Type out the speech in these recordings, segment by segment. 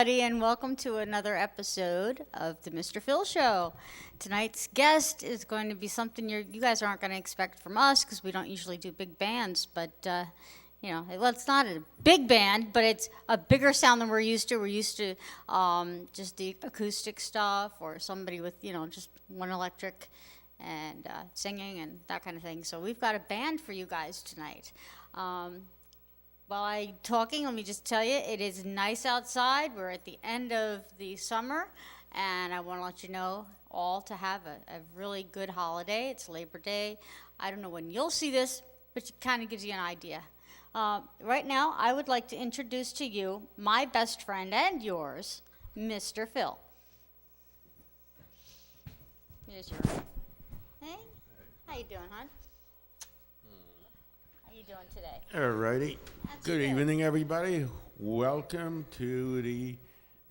everybody, and welcome to another episode of the Mr. Phil Show. Tonight's guest is going to be something you guys aren't going to expect from us because we don't usually do big bands, but well, it's not a big band, but it's a bigger sound than we're used to. We're used to just the acoustic stuff or somebody with, just one electric and singing and that kind of thing. So we've got a band for you guys tonight. While I'm talking, let me just tell you, it is nice outside. We're at the end of the summer, and I want to let you know all to have a really good holiday. It's Labor Day. I don't know when you'll see this, but it kind of gives you an idea. Right now, I would like to introduce to you my best friend and yours, Mr. Phil. Here's your... Hey, how you doing, hon? How you doing today? All righty. Good evening, everybody. Welcome to the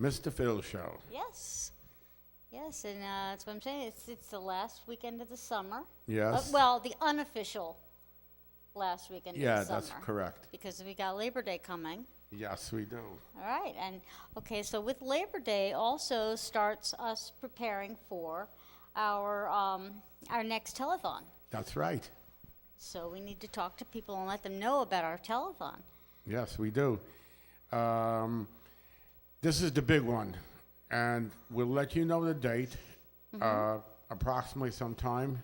Mr. Phil Show. Yes, and that's what I'm saying. It's the last weekend of the summer. Yes. Well, the unofficial last weekend of the summer. Yeah, that's correct. Because we got Labor Day coming. Yes, we do. All right, and okay, so with Labor Day also starts us preparing for our next telethon. That's right. So we need to talk to people and let them know about our telethon. Yes, we do. This is the big one, and we'll let you know the date approximately sometime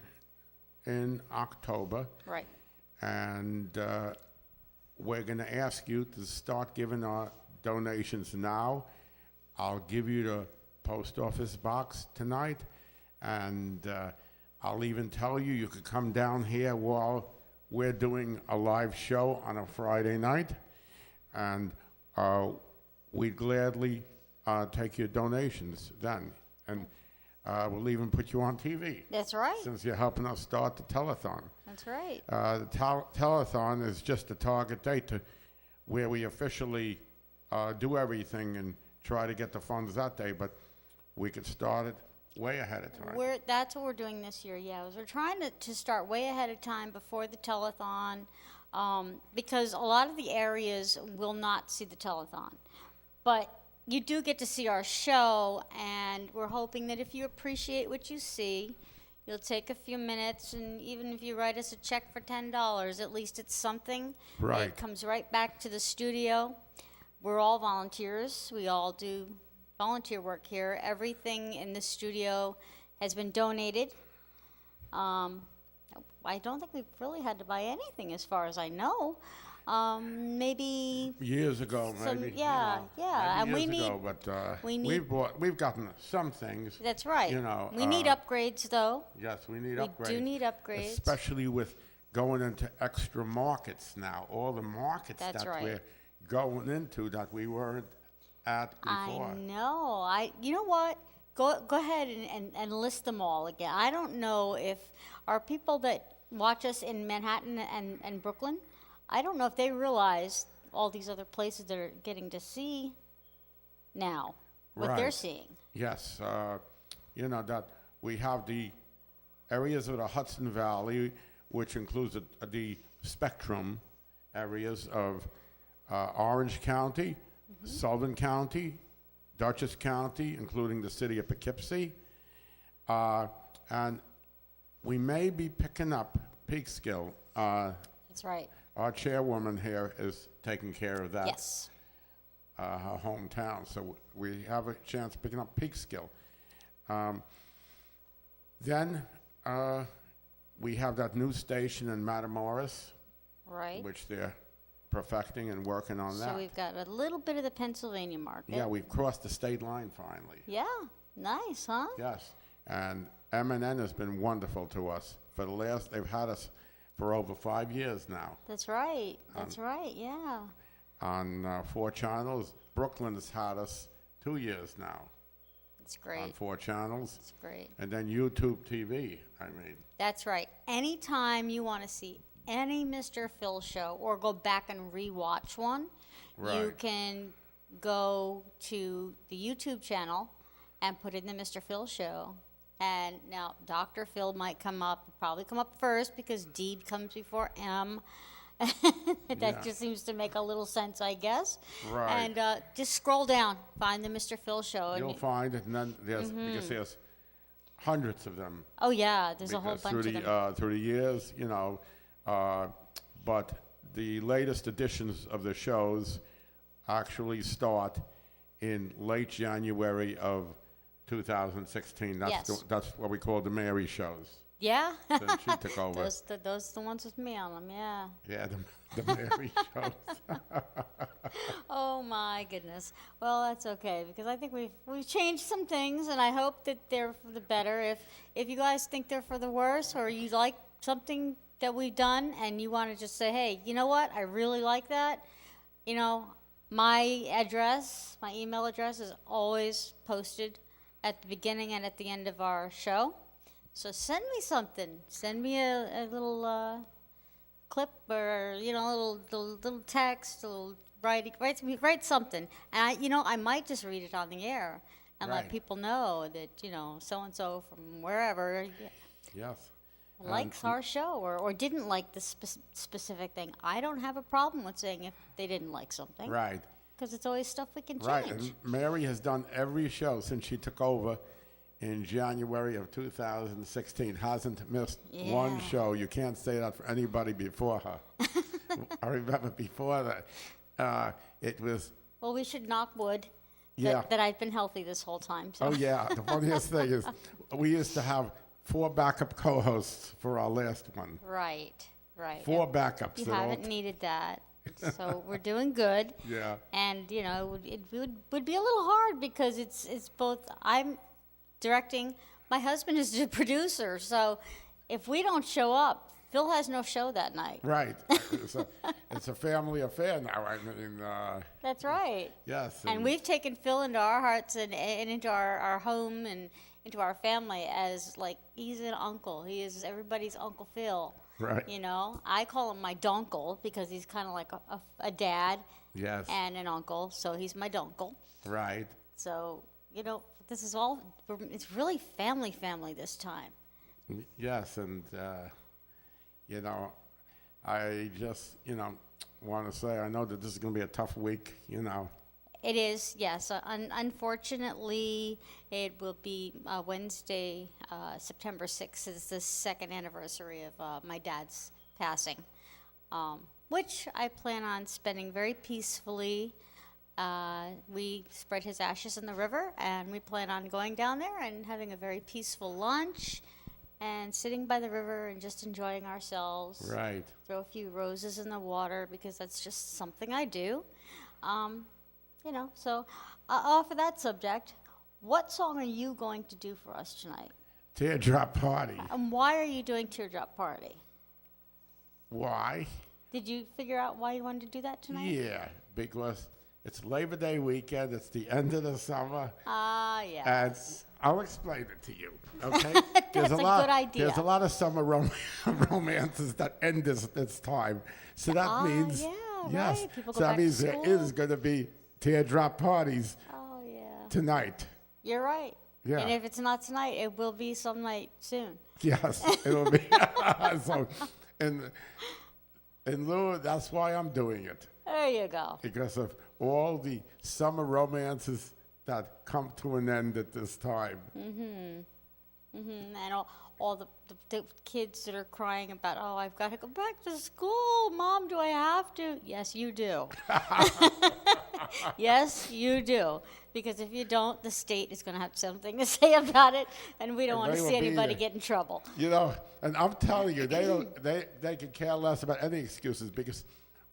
in October. Right. And we're going to ask you to start giving our donations now. I'll give you the post office box tonight, and I'll even tell you could come down here while we're doing a live show on a Friday night, and we'd gladly take your donations then. And we'll even put you on TV. That's right. Since you're helping us start the telethon. That's right. The telethon is just a target date to where we officially do everything and try to get the funds that day, but we could start it way ahead of time. That's what we're doing this year, we're trying to start way ahead of time before the telethon, because a lot of the areas will not see the telethon. But you do get to see our show, and we're hoping that if you appreciate what you see, you'll take a few minutes, and even if you write us a check for $10, at least it's something. Right. It comes right back to the studio. We're all volunteers. We all do volunteer work here. Everything in the studio has been donated. I don't think we've really had to buy anything as far as I know. Maybe years ago, maybe. Yeah. And we've gotten some things. That's right. We need upgrades, though. Yes, we need upgrades. We do need upgrades. Especially with going into extra markets now. All the markets we're going into that we weren't at before. I know. You know what? Go ahead and list them all again. I don't know if our people that watch us in Manhattan and Brooklyn, I don't know if they realize all these other places they're getting to see now, what they're seeing. Yes. That we have the areas of the Hudson Valley, which includes the spectrum areas of Orange County, Sullivan County, Dutchess County, including the city of Poughkeepsie. And we may be picking up Peekskill. That's right. Our chairwoman here is taking care of that. Yes. Her hometown. So we have a chance of picking up Peekskill. Then we have that new station in Matamoros. Right. Which they're perfecting and working on that. So we've got a little bit of the Pennsylvania market. Yeah, we've crossed the state line finally. Yeah, nice, huh? Yes, and M&N has been wonderful to us. They've had us for over 5 years now. That's right, yeah. On 4 channels. Brooklyn has had us 2 years now. That's great. On 4 channels. That's great. And then YouTube TV, That's right. Anytime you want to see any Mr. Phil show or go back and rewatch one, you can go to the YouTube channel and put in the Mr. Phil show. And now Dr. Phil might probably come up first because Deed comes before M. That just seems to make a little sense, I guess. Right. And just scroll down, find the Mr. Phil show. And You'll find it, and then because there's hundreds of them. oh yeah, there's a whole Because bunch of them. through the years, but the latest editions of the shows actually start in late January of 2016. Yes. That's what we call the Mary shows. Yeah, Since she took over. those the ones with me on them. Yeah. Yeah, the Mary shows. Oh my goodness. Well, that's okay because I think we've changed some things, and I hope that they're for the better. If you guys think they're for the worse, or you like something that we've done, and you want to just say, hey, you know what, I really like that. My address, my email address is always posted at the beginning and at the end of our show. So send me something. Send me a little clip or a little text, a little write something. And I might just read it on the air and let Right. people know that so and so from wherever Yes. likes our show or didn't like this specific thing. I don't have a problem with saying if they didn't like something. Right. Because it's always stuff we can change. Right. And Mary has done every show since she took over in January of 2016. Hasn't missed one Yeah. show. You can't say that for anybody before her. I remember before that, it was, Well, we should knock wood Yeah. that I've been healthy this whole time. So. oh yeah, the funniest thing is we used to have 4 backup co-hosts for our last one. Right. 4 backups. You that all haven't needed that. So we're doing good. Yeah. And, it would be a little hard because it's both, I'm directing, my husband is the producer. So if we don't show up, Phil has no show that night. Right. It's a family affair now. I mean, That's right. yes. And we've taken Phil into our hearts and into our home and into our family as like he's an uncle. He is everybody's Uncle Phil. Right. I call him my dunkle because he's kind of like a dad Yes. and an uncle. So he's my dunkle. Right. So, this is all, it's really family this time. Yes, and I just want to say I know that this is going to be a tough week. It is, yes. Unfortunately, it will be Wednesday, September 6th is the second anniversary of my dad's passing, which I plan on spending very peacefully. We spread his ashes in the river, and we plan on going down there and having a very peaceful lunch and sitting by the river and just enjoying ourselves. Right. Throw a few roses in the water because that's just something I do. So off of that subject, what song are you going to do for us tonight? Teardrop Party. And why are you doing Teardrop Party? Why? Did you figure out why you wanted to do that tonight? Yeah, because it's Labor Day weekend. It's the end of the summer. Yes. And I'll explain it to you, okay? That's a good idea. There's a lot of summer romances that end this time. So that means, yeah, yes, right. People go so that back to means there school. is going to be teardrop parties Oh, yeah. tonight. You're right. Yeah. And if it's not tonight, it will be some night soon. Yes, it'll be. So, in lieu, that's why I'm doing it. There you go. Because of all the summer romances that come to an end at this time. And all the kids that are crying about, oh, I've got to go back to school. Mom, do I have to? Yes, you do. Yes, you do. Because if you don't, the state is going to have something to say about it, and we don't want to they will see be anybody there. get in trouble. And I'm telling you, they could care less about any excuses because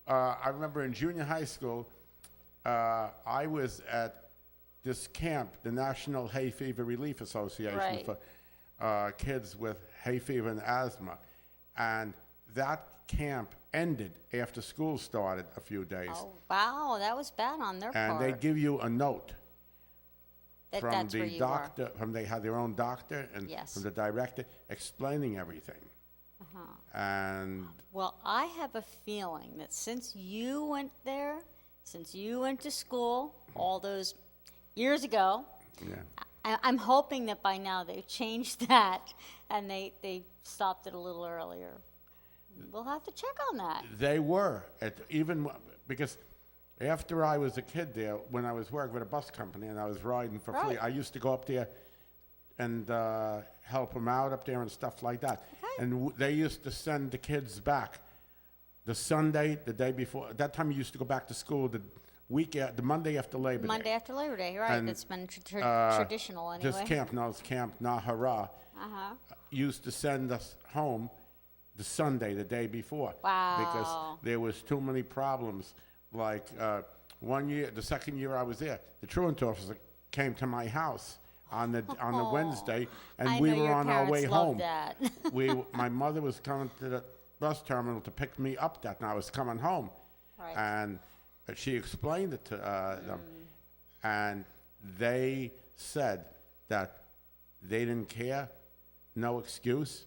I remember in junior high school, I was at this camp, the National Hay Fever Relief Association Right. for kids with hay fever and asthma. And that camp ended after school started a few days. Oh, wow, that was bad on their And part. they give you a note from That's where the you doctor, they had their own doctor, and Yes. from the director explaining everything. And Well, I have a feeling that since you went there, since you went to school all those years ago, yeah, I'm hoping that by now they've changed that and they stopped it a little earlier. We'll have to check on that. They were, because after I was a kid there, when I was working with a bus company and I was riding for free, Right. I used to go up there and help them out up there and stuff like that. Okay. And they used to send the kids back the Sunday, the day before. At that time, you used to go back to school the Monday after Labor Day. Monday after Labor Day, right? And, That's been traditional anyway. This camp, no, it's Camp Nahara, used to send us home the Sunday, the day before. Wow. Because there was too many problems. Like one year, the second year I was there, the truant officer came to my house on the Wednesday, and I we know were your on our way parents loved home. that. My mother was coming to the bus terminal to pick me up that night. I was coming home, Right. and she explained it to them, and they said that they didn't care, no excuse,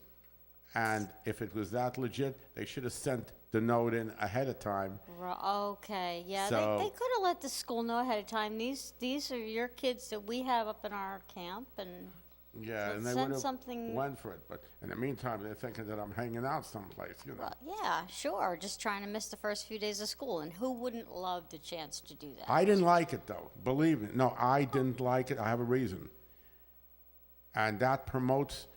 and if it was that legit, they should have sent the note in ahead of time. Okay, yeah, So- they could have let the school know ahead of time. These are your kids that we have up in our camp, and Yeah, So and they send would have something- went for it, but in the meantime, they're thinking that I'm hanging out someplace, you know. well, yeah, sure, just trying to miss the first few days of school, and who wouldn't love the chance to do that? I didn't like it though, believe me. No, I didn't like it. I have a reason. And that promotes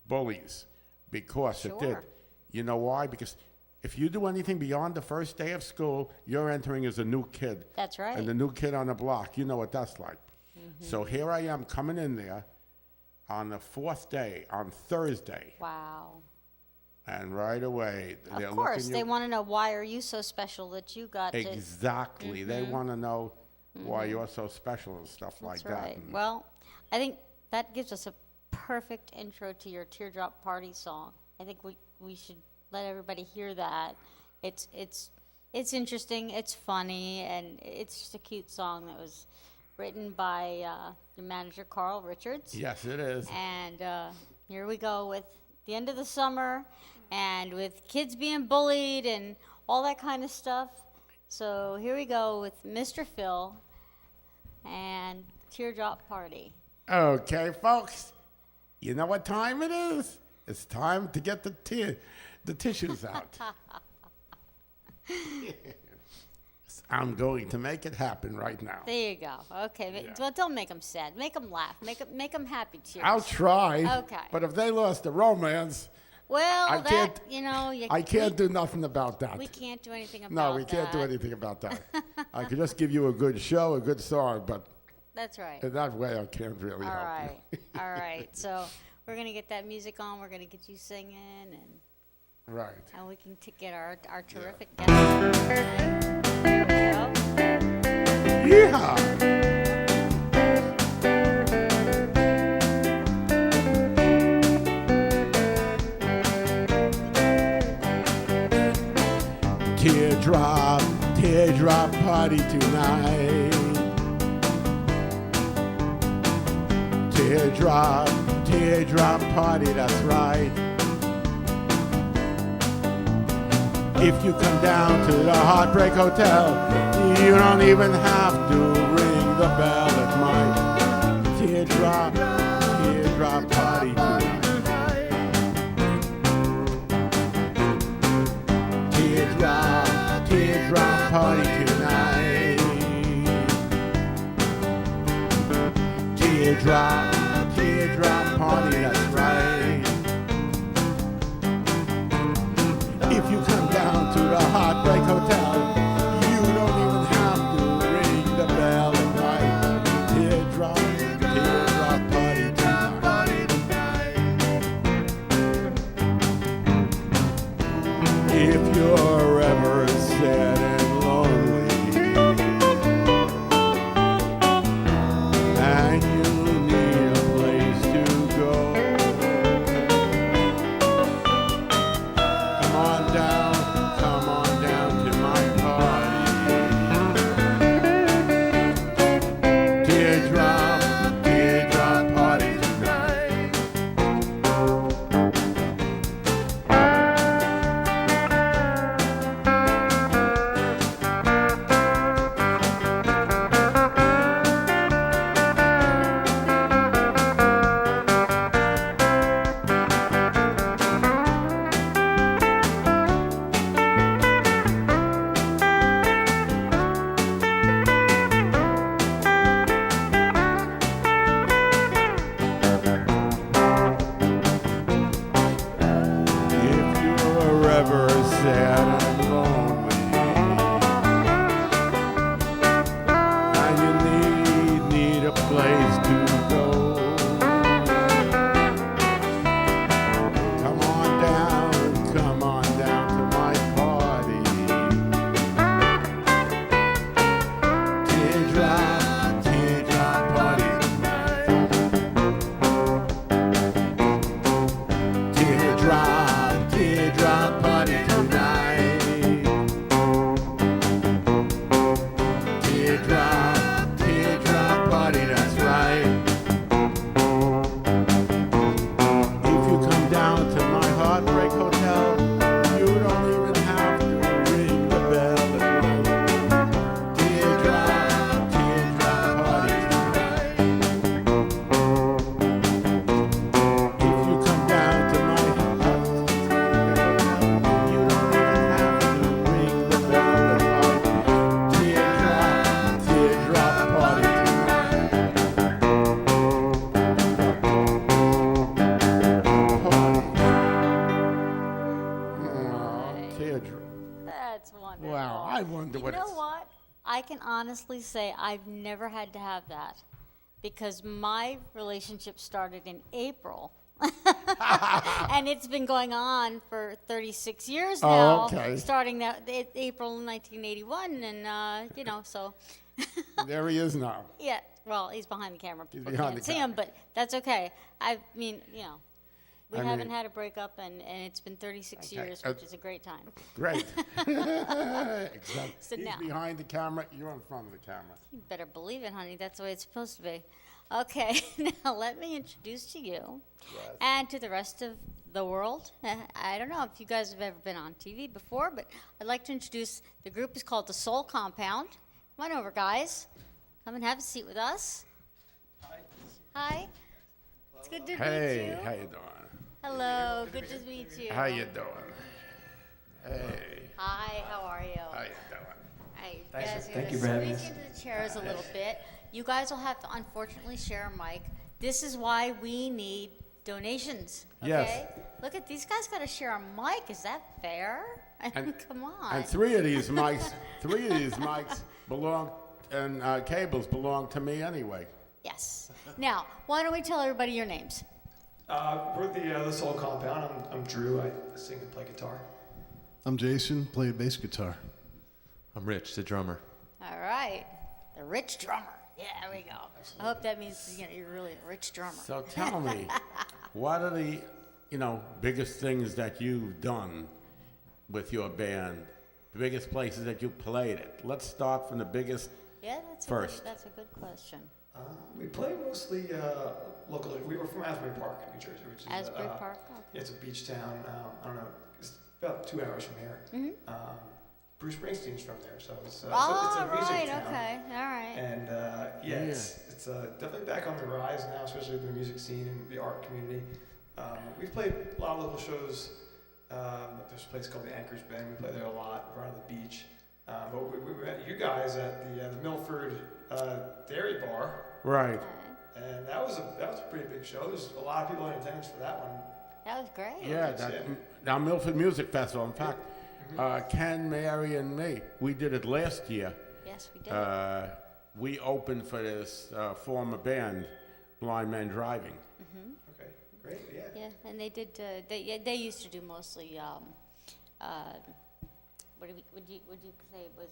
bullies because it did. Sure. You know why? Because if you do anything beyond the first day of school, you're entering as a new kid. That's right. And the new kid on the block, you know what that's like. So here I am coming in there on the fourth day, on Thursday, Wow. and right away they're Of course, looking they you. want to know why are you so special that you got to. Exactly. They want to know why you're so special and stuff like That's that. right. And Well, I think that gives us a perfect intro to your Teardrop Party song. I think we should let everybody hear that. It's interesting, it's funny, and it's just a cute song that was written by your manager, Carl Richards. yes, it is. And here we go with the end of the summer and with kids being bullied and all that kind of stuff. So here we go with Mr. Phil and Teardrop Party. Okay, folks, you know what time it is? It's time to get the tissues out. I'm going to make it happen right now. There you go. Okay, Yeah. well, don't make them sad. Make them laugh. Make them happy. Tears. I'll try. Okay. But if they lost the romance, Well, I that can't- you know, you, I can't do nothing about that. We can't do anything about No, we can't do that. anything about that. I could just give you a good show, a good song, but That's right. in that way I can't really All help right. you. All right. So we're gonna get that music on. We're gonna get you singing, Right. and we can get our terrific guest. There we go. Yeehaw! Teardrop, teardrop party tonight. Teardrop, teardrop party, that's right. If you come down to the Heartbreak Hotel, you don't even have to ring the bell at my teardrop, teardrop party tonight. Teardrop, teardrop party tonight. Teardrop, teardrop party, that's right. If you come down to the Heartbreak Hotel, you don't even have to ring the bell at my teardrop, teardrop party tonight. If you're ever sad and lonely, and you need a place to go, come on down to my party. Teardrop, teardrop party tonight. sad and lonely, and you need a place to go. Come on down to my party. Teardrop, teardrop party tonight. Teardrop, teardrop party tonight. Teardrop, teardrop party, that's right. If you come down to my Heartbreak Hotel, you don't even have to ring the bell at night. Teardrop, teardrop party tonight. If you come down to my hotel, you don't even have to ring the bell at night. Teardrop, teardrop party tonight. Teardrop. That's wonderful. Wow, I wonder You what know it's... what? I can honestly say I've never had to have that because my relationship started in April. And it's been going on for 36 years Oh, now, okay. starting that April 1981, and so There he is now. yeah. Well, he's behind the camera. People behind can't the see him, but that's okay. I mean, we I haven't mean- had a breakup, and it's been 36 Okay, years, which is a great time. Great. Exactly. So He's now- behind the camera, you're in front of the camera. You better believe it, honey. That's the way it's supposed to be. Okay, now let me introduce to you and to the rest of the world. I don't know if you guys have ever been on TV before, but I'd like to introduce the group is called the Soul Compound. Come on over, guys. Come and have a seat with us. Hi. It's good to meet Hey, you. how you doing? Hello, good to meet you. How you doing? Hey, Hi, how are you? how you doing? Hey, Thanks- guys, thank you you're for gonna having squeak us. into the chairs a little bit. You guys will have to unfortunately share a mic. This is why we need donations. Okay? Yes. Look at these guys got to share a mic. Is that fair? I mean, come on. And three of these mics belong, and cables belong to me anyway. Yes. Now, why don't we tell everybody your names? We're the Soul Compound. I'm Drew. I sing and play guitar. I'm Jason, play bass guitar. I'm Rich, the drummer. All right. The rich drummer. Yeah, there we go. I hope that means you're really a rich drummer. So tell me, what are the, biggest things that you've done with your band? The biggest places that you played it? Let's start from the biggest. Yeah, First. That's a good question. We play mostly locally. We were from Asbury Park, New Jersey, which is Asbury Park. Okay. Yeah, it's a beach town. I don't know. It's about 2 hours from here. Mm-hmm. Bruce Springsteen's from there, so it's a Oh, music right. town. Okay. All right. And it's definitely back on the rise now, especially with the music scene and the art community. We've played a lot of local shows. There's a place called the Anchors Bend. We play there a lot, right on the beach. But we met you guys at the Milford Dairy Bar, Right. Okay. and that was a pretty big show. There's a lot of people in attendance for that one. That was great. Yeah, now Milford Music Festival. In fact, Ken, Mary, and me, we did it last year. Yes, we did. We opened for this former band, Blind Men Driving. Okay, great, yeah. Yeah, and they did. They used to do mostly. Would you say it was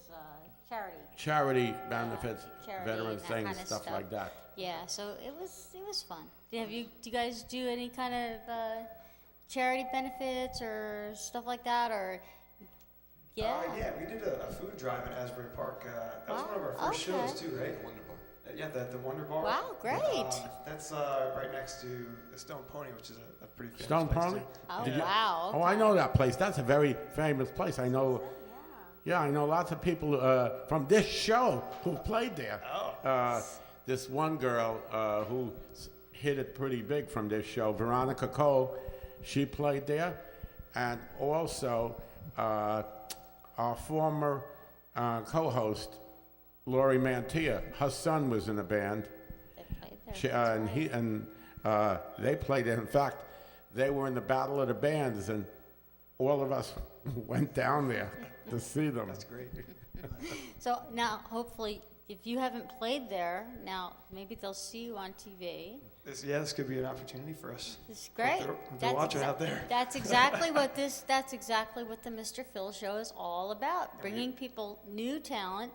charity? Charity benefits, Charity veteran and that things, kinda stuff like that. Yeah, so it was fun. Do you guys do any kind of charity benefits or stuff like that, or? Yeah. Yeah, we did a food drive in Asbury Park. That was one of our first okay. shows too, right? Wonder Bar. Yeah, the Wonder Bar. Wow, great. That's right next to the Stone Pony, which is a pretty famous Stone place, Pony? too. Oh Did you- wow. Oh, I know that place. That's a very famous place. I know. Yeah, I know lots of people from this show who played there. Oh. This one girl who hit it pretty big from this show, Veronica Cole, she played there, and also our former co-host, Laurie Mantia, her son was in a band. They played there. And they played it. In fact, they were in the Battle of the Bands, and all of us went down there to see them. That's great. So now, hopefully, if you haven't played there, now maybe they'll see you on TV. This could be an opportunity for us. This is great. If they're watching out there. That's exactly what That's exactly what the Mr. Phil Show is all about. Bringing people new talent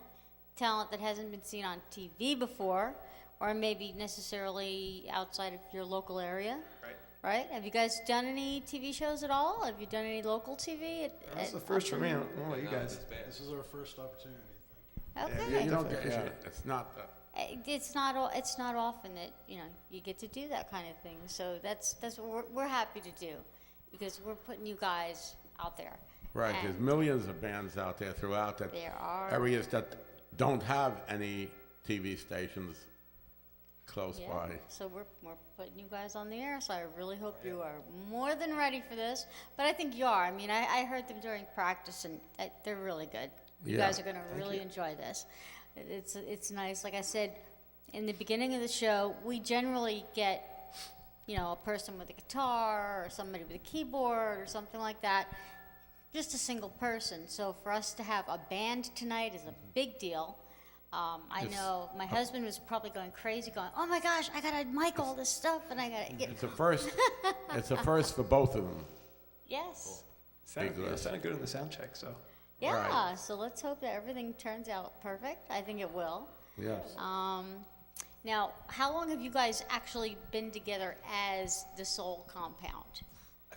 that hasn't been seen on TV before, or maybe necessarily outside of your local area. Right. Right? Have you guys done any TV shows at all? Have you done any local TV? That's the first for me. I don't know about you guys. This is our first opportunity. Okay. Yeah, you don't Definitely get, appreciate it. it's not the, It's not often that you get to do that kind of thing. So that's what we're happy to do, because we're putting you guys out there. right, And there's millions of bands out there throughout that there are areas that don't have any TV stations close yeah. by. So we're putting you guys on the air. So I really hope you are more than ready for this. But I think you are. I mean, I heard them during practice, and they're really good. You Yeah. guys are going to really enjoy this. It's nice. Like I said, in the beginning of the show, we generally get, a person with a guitar or somebody with a keyboard or something like that. Just a single person. So for us to have a band tonight is a big deal. I know my husband was probably going crazy, going, "Oh my gosh, I gotta mic all this stuff, and I gotta get." It's a first, it's a first for both of them. Yes. Sounded good in the sound check, so. Yeah. Right. So let's hope that everything turns out perfect. I think it will. Yes. Now, how long have you guys actually been together as the Soul Compound?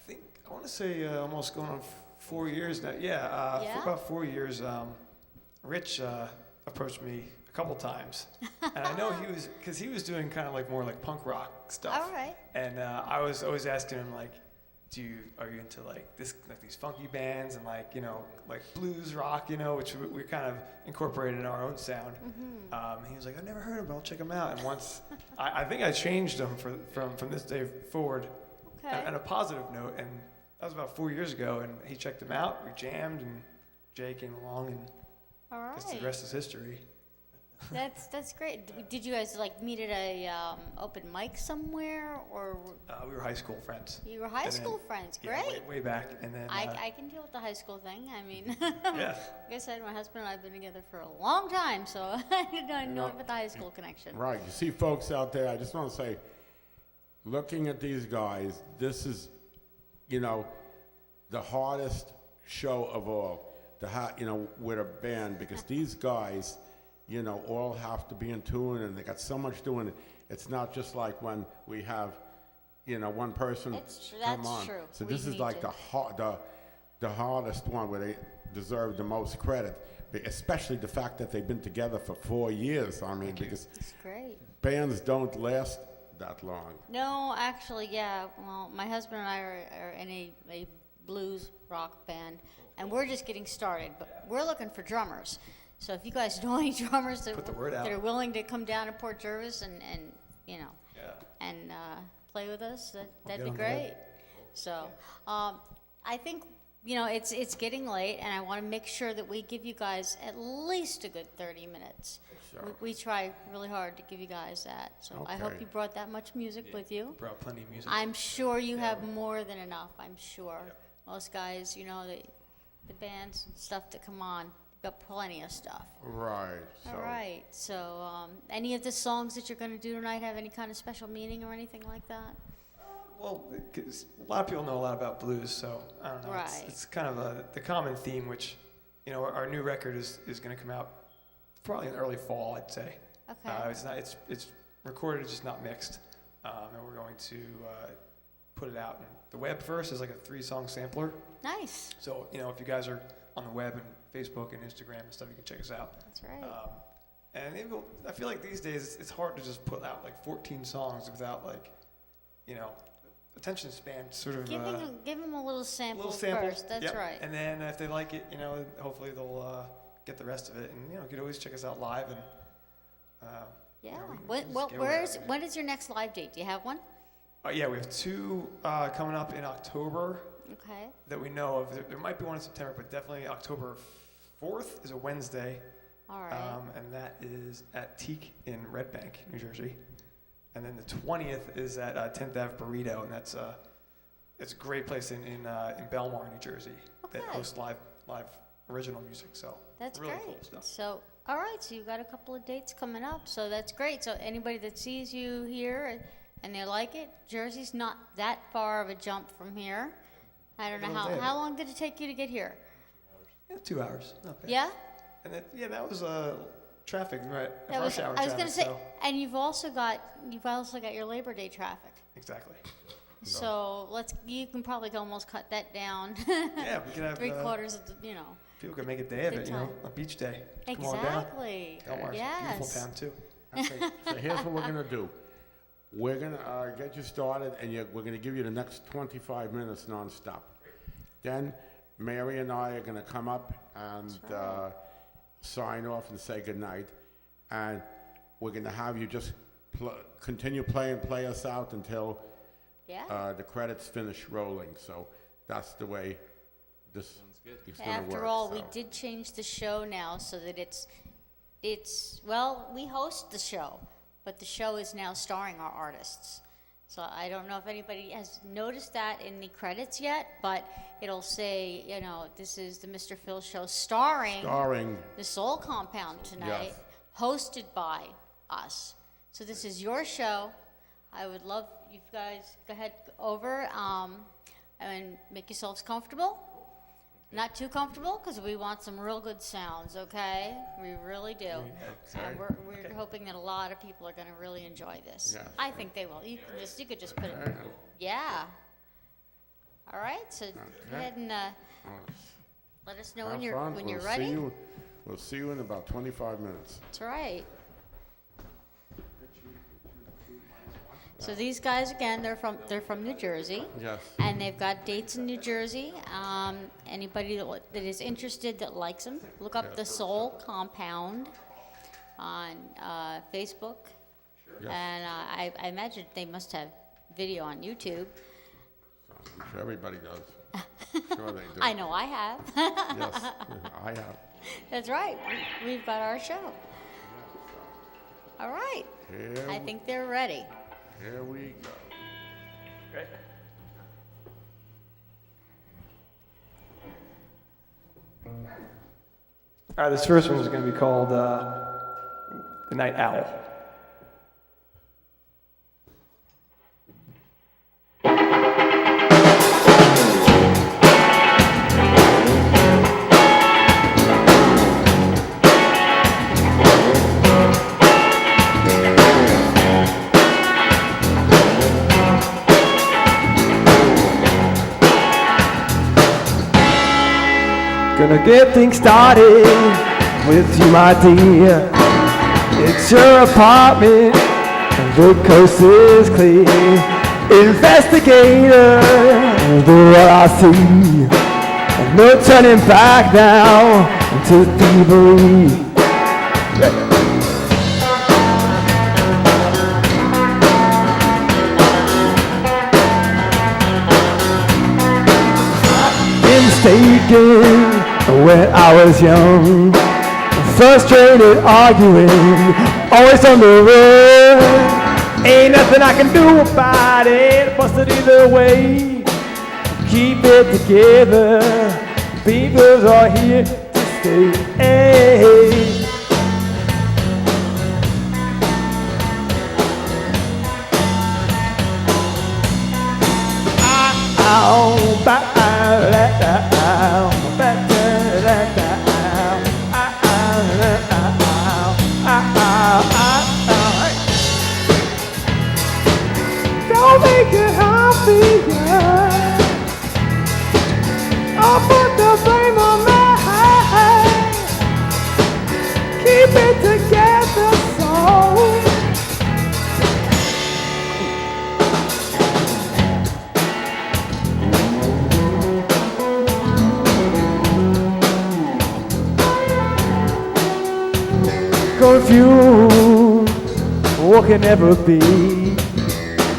I want to say almost going on 4 years now. Yeah, Yeah? for about 4 years. Rich approached me a couple times, and I know he was doing kind of like more like punk rock stuff. All right. And I was always asking him like, are you into like these funky bands and like blues rock, which we kind of incorporated in our own sound. He was like, I've never heard of them, I'll check them out. And once I think I changed them from this day forward, Okay. on a positive note. And that was about 4 years ago. And he checked them out. We jammed, and Jay came along, and All I guess the right. rest is history. That's great. Did you guys like meet at a open mic somewhere, or We were high school friends. you were high And then- scholl friends? Yeah, Great. way back. And then I can deal with the high school thing. I mean, yeah. like I said, my husband and I have been together for a long time, so I know about the high school connection. Right. You see folks out there, I just want to say, looking at these guys, this is, the hardest show of all, with a band, because these guys, all have to be in tune, and they got so much doing it. It's not just like when we have, one person It's true. come That's on. true. So We this is need like to- the hardest one where they deserve the most credit, especially the fact that they've been together for 4 years. I mean, because It's great. bands don't last that long. No, actually, yeah. Well, my husband and I are in a blues rock band, and we're just getting started. But we're looking for drummers. So if you guys know any drummers that, Put the word out. that are willing to come down to Port Jervis and Yeah. and play with us, that'd get be on the web. great. So I think it's getting late, and I want to make sure that we give you guys at least a good 30 minutes. Sure. We try really hard to give you guys that. So I hope Okay. you brought that much music with you. Brought plenty of music. I'm sure you have more than enough. I'm sure. Most guys, the bands and stuff that come on, they've got plenty of stuff. Right. So, All right. So, any of the songs that you're going to do tonight have any kind of special meaning or anything like that? Well, 'cause a lot of people know a lot about blues, so I don't know. Right. It's kind of the common theme, which, our new record is going to come out probably in early fall, I'd say. Okay. It's recorded, just not mixed, and we're going to put it out on the web first as like a 3-song sampler. Nice. So if you guys are on the web and Facebook and Instagram and stuff, you can check us out. That's right. And I feel like these days it's hard to just put out like 14 songs without like, attention span sort of. Give them a little sample, Little sample. first. That's Yep. right. And then if they like it, hopefully they'll get the rest of it. And you could always check us out live. And Yeah. we can When, just well, get when is your next live date? Do you have one? yeah, we have 2 coming up in October Okay. that we know of. There might be one in September, but definitely October 4th is a Wednesday. All right. And that is at Teak in Red Bank, New Jersey. And then the 20th is at 10th Ave Burrito, and that's it's a great place in Belmar, New Jersey, that Okay. hosts live original music. So That's really great. cool stuff. So, all right, so you've got a couple of dates coming up, so that's great. So anybody that sees you here and they like it, Jersey's not that far of a jump from here. I don't know Little day. how long did it take you to get here? Yeah, 2 hours. Not bad. Yeah? And that was traffic, right? That Rush was, hour I was traffic. gonna say, So. and you've also got your Labor Day traffic. Exactly. So you can probably almost cut that down. Yeah, we can have 3/4 of the, people can make a day of Good it, time. A beach day. Come on down. Exactly. Belmar's a Yes. beautiful town too. Okay, so here's what we're gonna do. We're gonna get you started, and we're gonna give you the next 25 minutes nonstop. Then Mary and I are gonna come up and sign off and say goodnight, and we're gonna have you just continue play us out until Yeah. the credits finish rolling. So that's the way this is gonna work. After all, we so. did change the show now so that it's well, we host the show, but the show is now starring our artists. So I don't know if anybody has noticed that in the credits yet, but it'll say, this is the Mr. Phil Show starring the Soul Compound tonight, Yes. hosted by us. So this is your show. I would love you guys go ahead over and make yourselves comfortable. Not too comfortable, because we want some real good sounds, okay? We really do. And we're hoping that a lot of people are going to really enjoy this. Yeah. I think they will. You could just put it, yeah. All right, so go ahead and let us know when Have fun. you're We'll ready. We'll see you in about 25 minutes. That's right. So these guys, again, they're from New Jersey. Yes. And they've got dates in New Jersey. Anybody that is interested that likes them, look up the Soul Compound on Facebook. Yes. And I imagine they must have video on YouTube. I'm sure everybody does. Sure they do. I know I have. Yes, I have. That's right. We've got our show. All right. I think they're ready. Here we go. Great. All right, this first one is going to be called The Night Owl. Gonna get things started with you, my dear. It's your apartment, and the coast is clear. Investigator, do what I see. And no turning back now into thievery. Been mistaken when I was young, frustrated, arguing, always on the run. Ain't nothing I can do about it, busted either way. Keep it together, people are here to stay. Hey. Don't make it happier. I'll put the blame on me. Keep it together, so. Confused, what can ever be?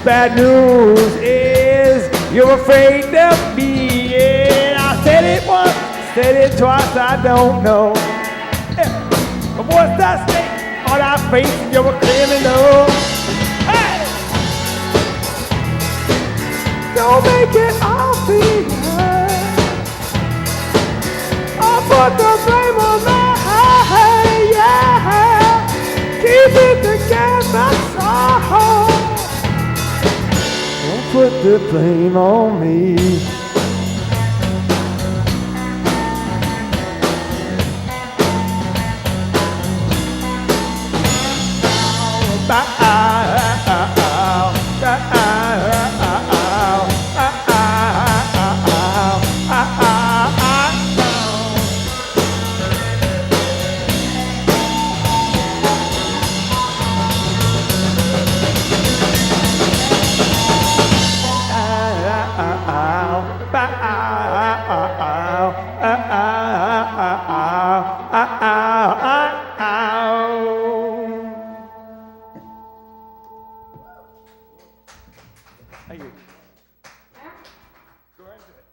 Bad news is you're afraid of me. And I said it once, said it twice, I don't know. But what's that state on that face? You're a criminal. Hey! don't make it all behind. I'll put the blame on me, yeah. Keep it together, so don't put the blame on me. Thank you. Go right into it.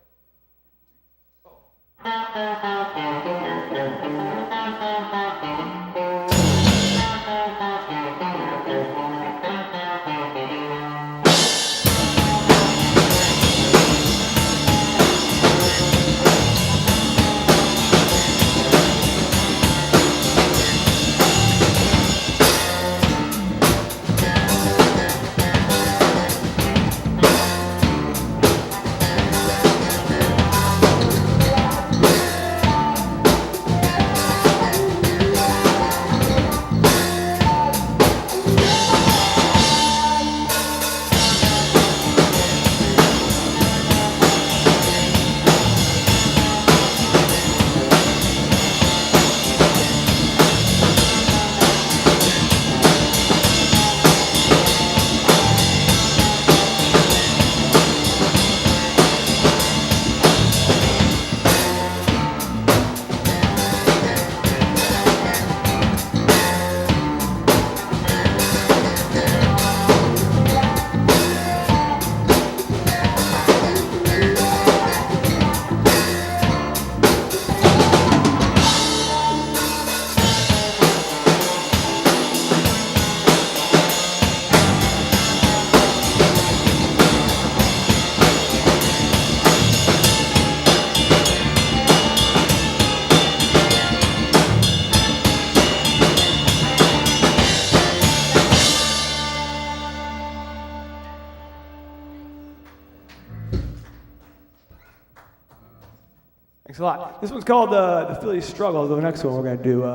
Thanks a lot. This one's called the Philly Struggle. The next one we're going to do,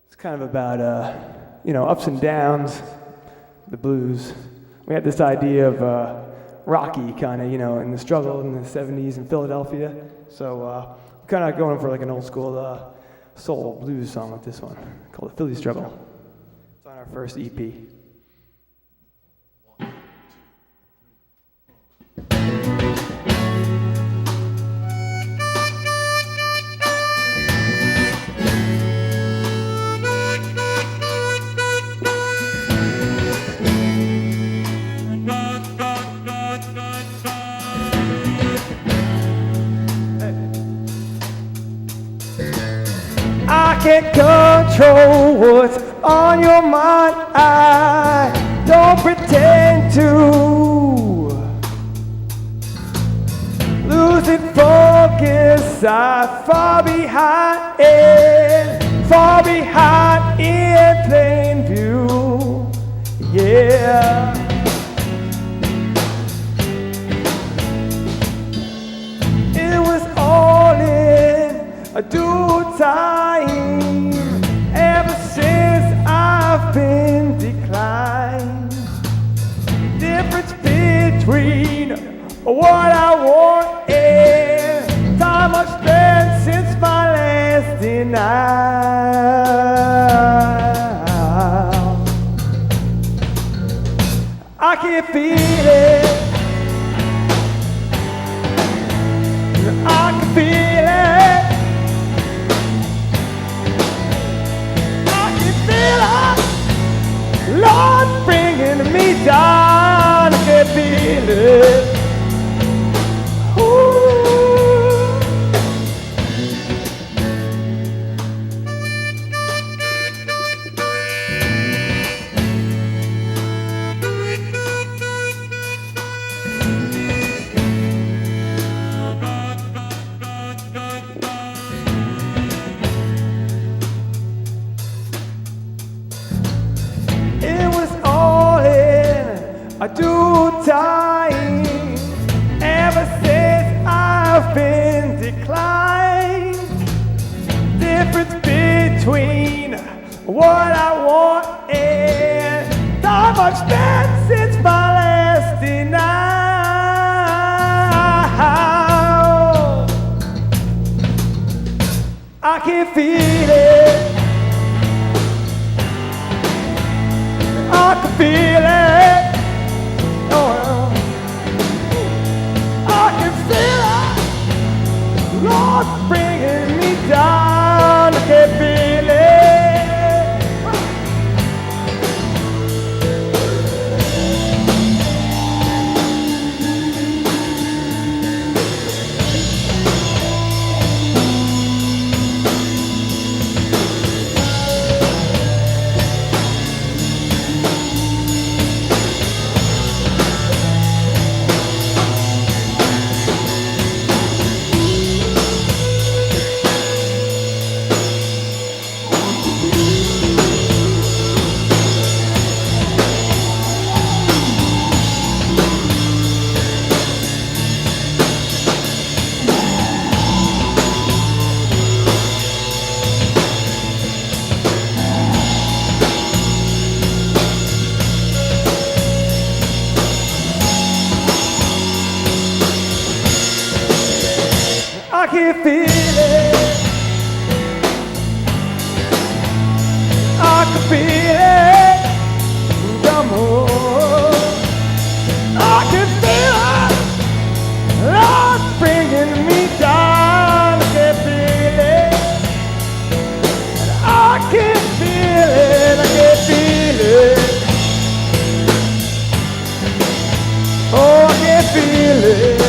it's kind of about, ups and downs, the blues. We had this idea of Rocky kind of, in the struggle in the 70s in Philadelphia. So kind of going for like an old school soul blues song with this one called the Philly Struggle. It's on our first EP. I can't control what's on your mind. I don't pretend to. Losing focus, I'm far behind in plain view. Yeah. It was all in a due time. Ever since I've been declined. Difference between what I want and time I've spent since my last denial. I can feel it. I can feel it. I can feel it. Lord, bringing me down. I can feel it. Ooh. long time, ever since I've been declined. Difference between what I want and time I've spent since my last denial. I can feel it. I can feel it. Oh, I can feel it. Lord, bringing me down. I can feel it. I can feel it. I can feel it. Come on. I can feel it. Lord, bringing me down. I can feel it. I can feel it. I can feel it. Oh, I can feel it.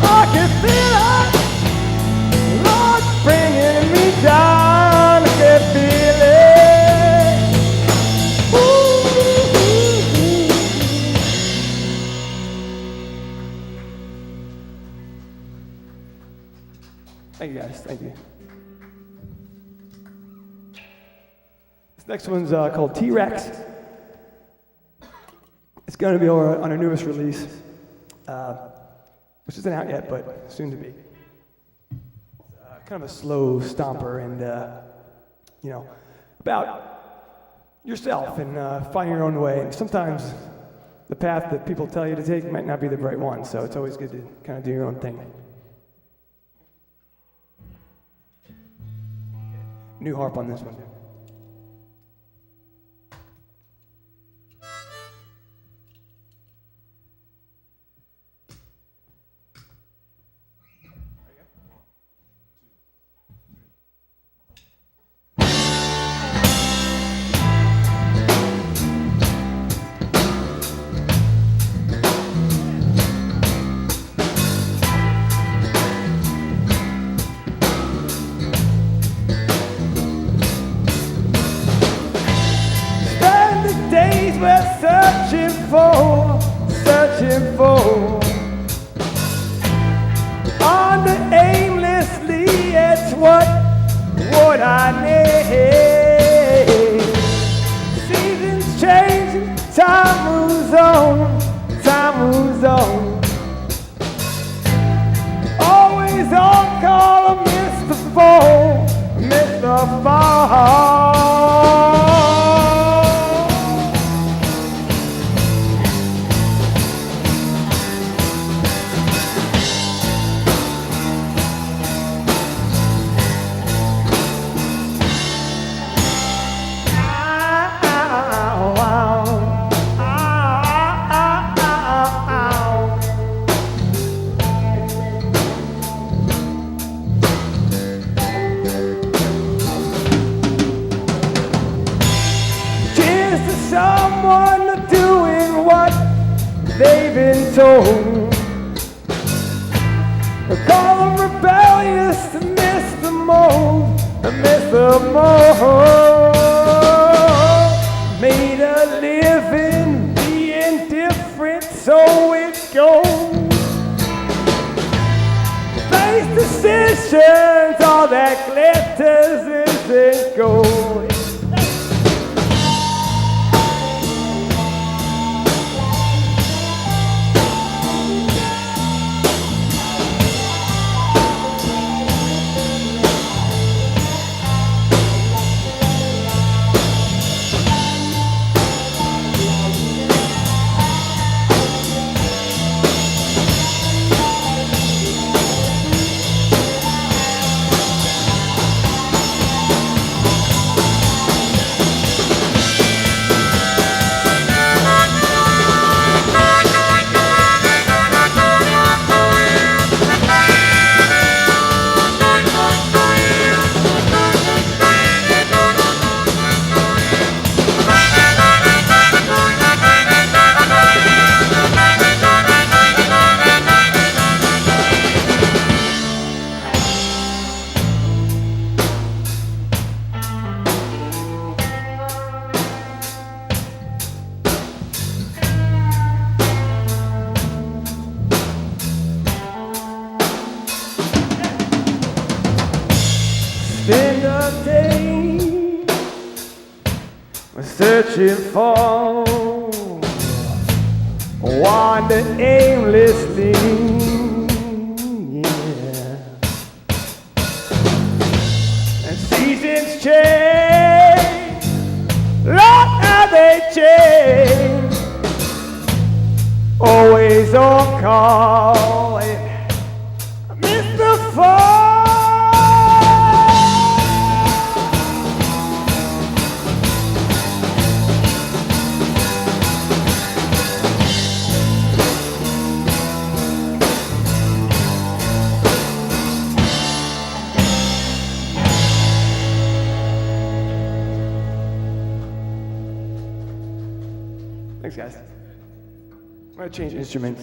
I can feel it, Lord, bringing me down. I can feel it. Ooh. Thank you, guys. Thank you. This next one's called T-Rex. It's going to be on our newest release. Which isn't out yet, but soon to be. Kind of a slow stomper and, about yourself and finding your own way. And sometimes the path that people tell you to take might not be the right one, so it's always good to kind of do your own thing. New harp on this one. Searching for under aimlessly, it's what I need. Seasons changing, time moves on, always on call, Mr. Fall. Someone doing what they've been told. Call them rebellious to miss the mold, Made a living being different, so it goes. Face decisions, all that glitters isn't gold. searching for, wander aimlessly. Yeah. And seasons change, Lord, how they change. Always on call, I miss the fall. Thanks, guys. I'm gonna change instruments.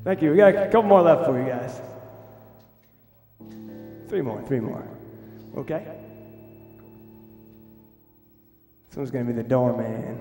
Thank you. We got a couple more left for you guys. Three more. Okay? This one's gonna be the doorman.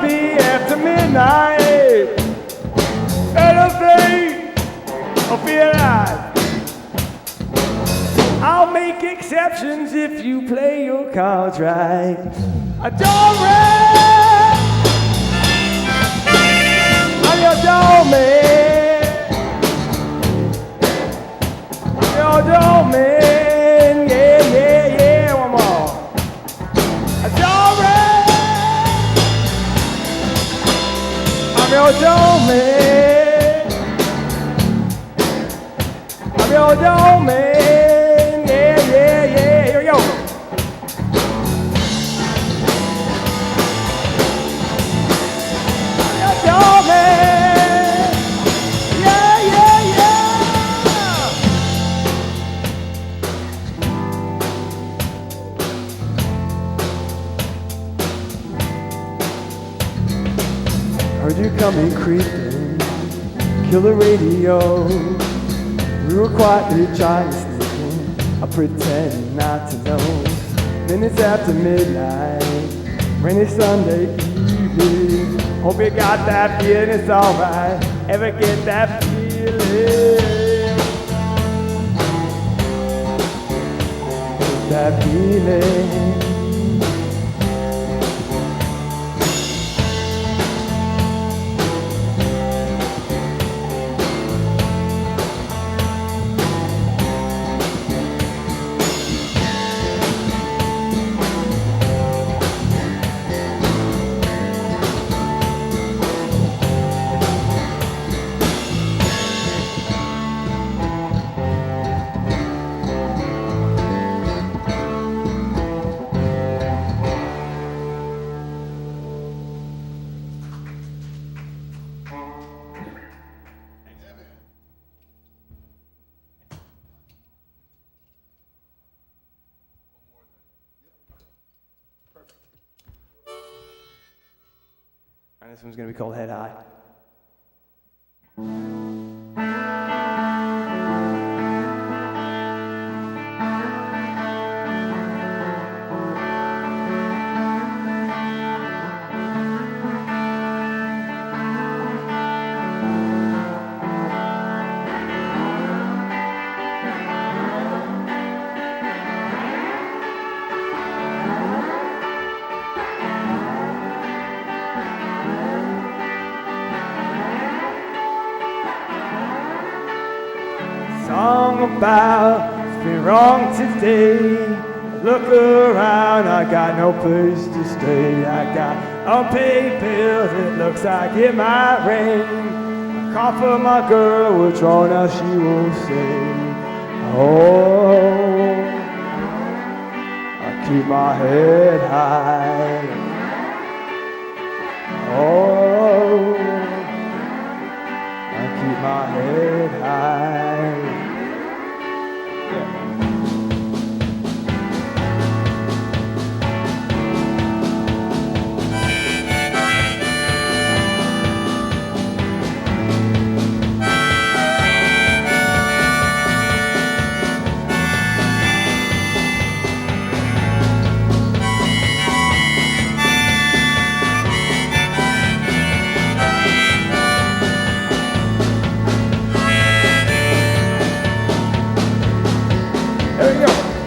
be after midnight. Elevate or be alive. I'll make exceptions if you play your cards right. Don't run. I'm your doorman. I'm your doorman. Yeah, yeah, yeah. One more. Don't run. I'm your doorman. I'm your doorman. Yeah, yeah, yeah. Here we go. I'm your doorman. Yeah, yeah, yeah. Heard you coming creeping, kill the radio. We were quietly trying to sneak in, I pretend not to know. Minutes after midnight, rainy Sunday evening. Hope you got that feeling, it's alright. Ever get that feeling? That feeling. And this one's gonna be called Head High. Song about it's been wrong today. Look around, I got no place to stay. I got unpaid bills, it looks like it might rain. I call for my girl, which all now she will say. Oh, I keep my head high. Oh, I keep my head high.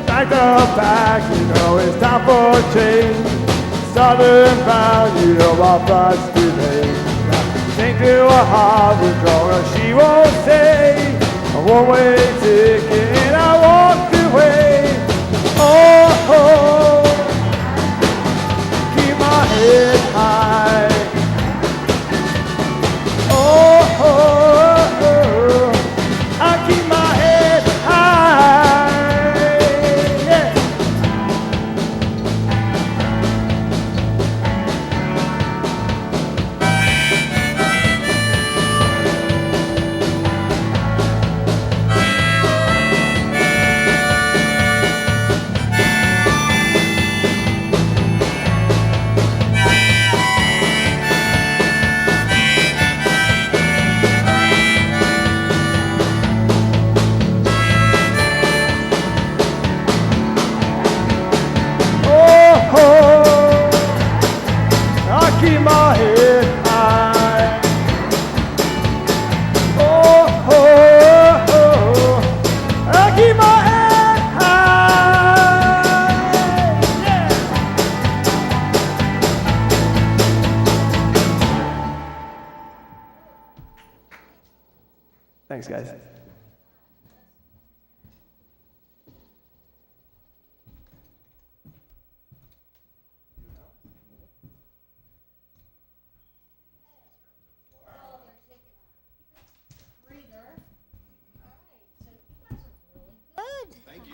Back to back, you know it's time for a change. Southern bound, you know our flight's delayed. Think to a hard withdrawal, she won't say. A one-way ticket, and I walked away. Oh, oh, keep my head high. Oh, oh, oh, I keep my head high. Thanks, guys.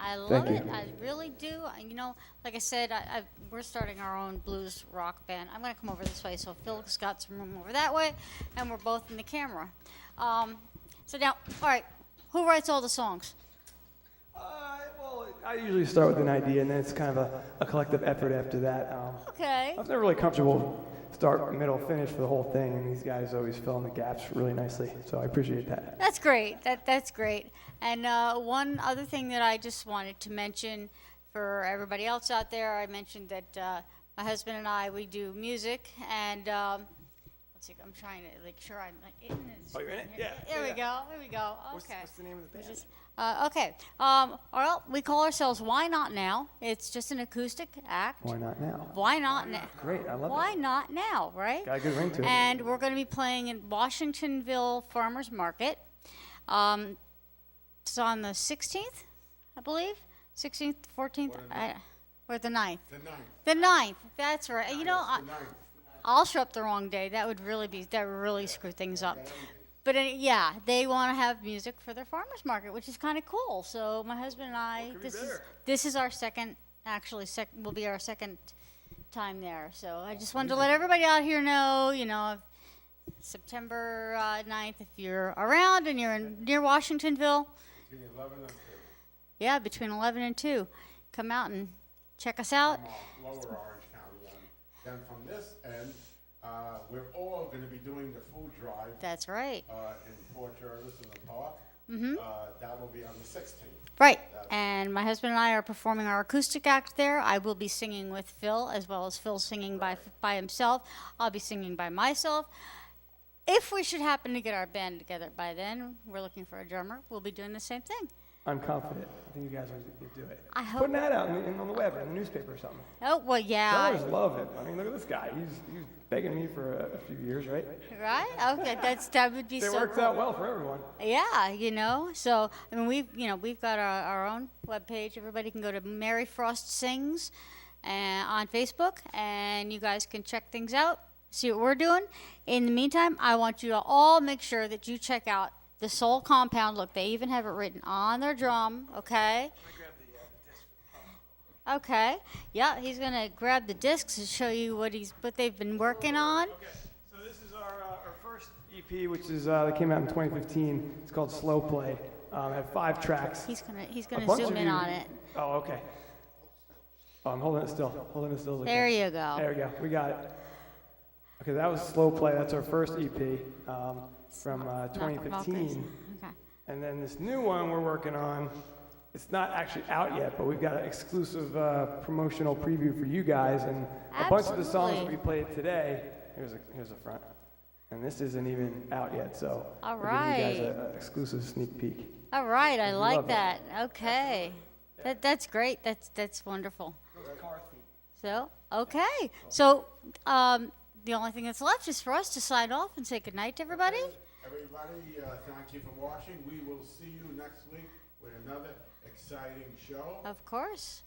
I love Thank you. it. I really do. You know, like I said, we're starting our own blues rock band. I'm going to come over this way, so Phil's got some room over that way, and we're both in the camera. So now, all right, who writes all the songs? Well, I usually start with an idea, and then it's kind of a collective effort after that. Okay. I was never really comfortable start, middle, finish for the whole thing, and these guys always fill in the gaps really nicely, so I appreciate that. That's great. That's great. And one other thing that I just wanted to mention for everybody else out there, I mentioned that my husband and I, we do music, and let's see, I'm trying to make sure I'm like in this. Oh, you're in it? Yeah. Here we go. Here we go. Okay. What's the name of the band? Okay. Well, we call ourselves Why Not Now. It's just an acoustic act. Why not now? Why not now? Great, I love Why it. not now, right? Got a good ring to it. And we're going to be playing in Washingtonville Farmers Market. It's on the 16th, I believe. 16th, 14th, or the 9th. The 9th. The 9th. That's right. You know, The 9th. I'll show up the wrong day. That would really screw things up. But yeah, they want to have music for their farmers market, which is kind of cool. So my husband and I, this is our second, actually, will be our second time there. So I just wanted to let everybody out here know, you know, September 9th, if you're around and you're near Washingtonville. Between 11 and 2. Yeah, between 11 and 2. Come out and check us out. From Lower Orange County. Then from this end, we're all going to be doing the food drive That's right. in Port Jervis in the park. That will be on the 16th. Right. And my husband and I are performing our acoustic act there. I will be singing with Phil, as well as Phil singing by himself. I'll be singing by myself. If we should happen to get our band together by then, we're looking for a drummer. We'll be doing the same thing. I'm confident. I think you guys will do it. I hope. Putting that out on the web, in the newspaper or something. Oh, well, yeah. Drummers love it. I mean, look at this guy. He's begging me for a few years, right? Right? Okay, that would be It so works cool. out well for everyone. Yeah, you know. So, I mean, we've got our own webpage. Everybody can go to Mary Frost Sings on Facebook, and you guys can check things out, see what we're doing. In the meantime, I want you to all make sure that you check out the Soul Compound. Look, they even have it written on their drum, okay? Okay. Yeah, he's going to grab the discs and show you what they've been working on. Okay, so this is our first EP, which is that came out in 2015. It's called Slow Play. It had 5 tracks. He's A gonna bunch zoom of in you- on it. Oh, okay. Oh, I'm holding it still. There you go. There we go. We got it. Okay, that was Slow Play. That's our first EP from Not 2015. Okay. And then this new one we're working on, it's not actually out yet, but we've got an exclusive promotional preview for you guys. And a bunch of the songs that Absolutely. we played today, here's the front. And this isn't even out yet, so All we're giving you right. guys an exclusive sneak peek. All right, I We like love it. that. Okay. That's great. That's wonderful. So, okay. So, the only thing that's left is for us to sign off and say goodnight to everybody. Everybody, thank you for watching. We will see you next week with another exciting show. Of course.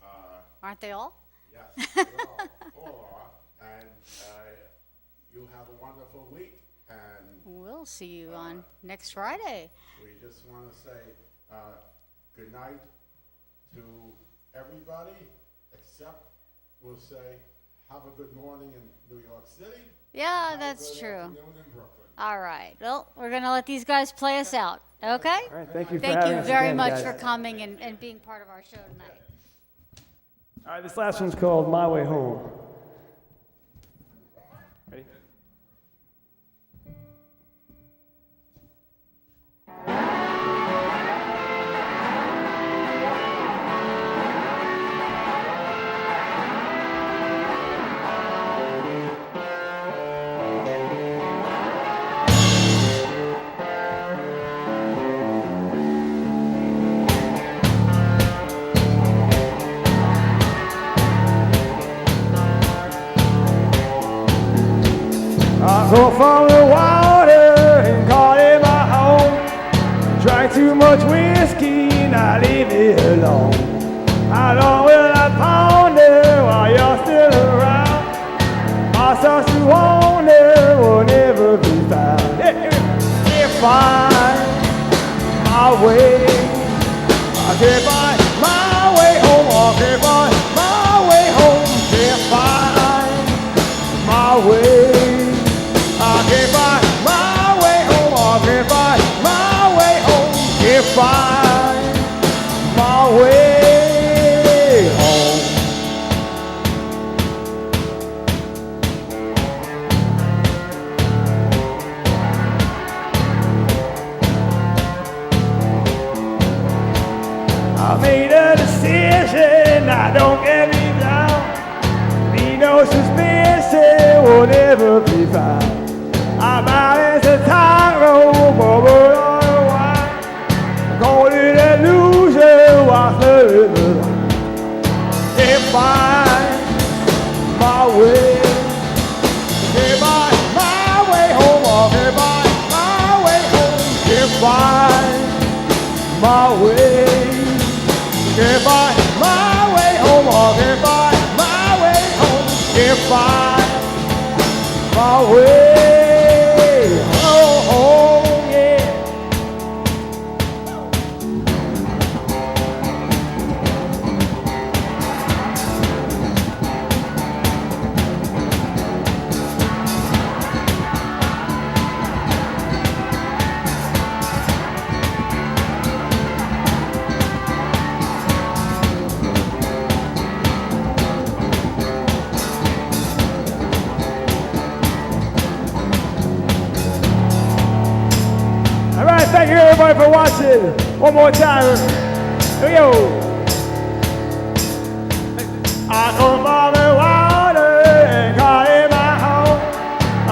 Aren't they all? Yes, they all are. And you have a wonderful week. And We'll see you on next Friday. we just want to say good night to everybody, except we'll say have a good morning in New York City. Yeah, Have a that's good true. afternoon in Brooklyn. All right. Well, we're going to let these guys play us out. Okay? All right, thank you for Thank having you us very again, much guys. for coming and being part of our show tonight. All right, this last one's called My Way Home. Ready? I go from the water and call it my home. much whiskey, now leave me alone. How long will I ponder while you're still around? My thoughts to wonder will never be found. If I find my way, I can't find my way home. I can't find my way home. Can't find my way. I can't find my way home. I can't find my way home. Can't find my way home. I made a decision, now don't get me down. Be no suspicion will never be found. I'm out as a tightrope over on a wire. Call it illusion while living the life. Can't find my way. Can't find my way home. I can't find my way home. Can't find my way. Can't find my way home. I can't find my way home. Can't find my way home, yeah. All right, thank you everybody for watching. One more time. Here we go. I come by